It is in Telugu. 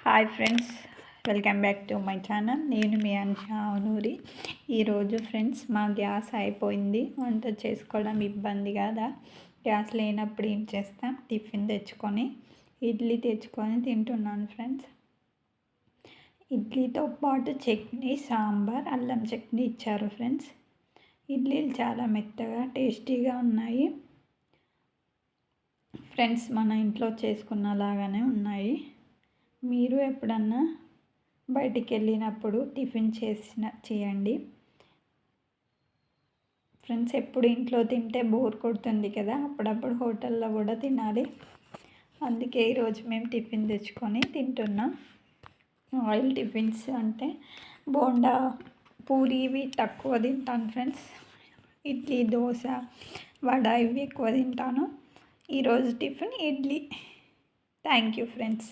Hi friends, welcome back to my channel. నేను మీ అన్షానూరి. ఈరోజు ఫ్రెండ్స్ మా గ్యాస్ అయిపోయింది. వంట చేసుకోవడం ఇబ్బంది కదా. గ్యాస్ లేనప్పుడు ఏం చేస్తాం, టిఫిన్ తెచ్చుకొని ఇడ్లీ తెచ్చుకొని తింటున్నాను ఫ్రెండ్స్. ఇడ్లీతో పాటు చట్నీ, సాంబార్, అల్లం చట్నీ ఇచ్చారు ఫ్రెండ్స్. ఇడ్లీలు చాలా మెత్తగా టేస్టీగా ఉన్నాయి ఫ్రెండ్స్. మన ఇంట్లో చేసుకున్నలాగానే ఉన్నాయి. మీరు ఎప్పుడన్నా బయటికి వెళ్ళినప్పుడు టిఫిన్ చేయండి ఫ్రెండ్స్. ఎప్పుడు ఇంట్లో తింటే బోర్ కొడుతుంది కదా, అప్పుడప్పుడు హోటల్లో కూడా తినాలి. అందుకే ఈరోజు మేము టిఫిన్ తెచ్చుకొని తింటున్నాం. ఆయిల్ టిఫిన్స్ అంటే బోండా, పూరి ఇవి తక్కువ తింటాను ఫ్రెండ్స్. ఇడ్లీ, దోశ, వడ ఇవి ఎక్కువ తింటాను. ఈరోజు tiffin idli. Thank you friends.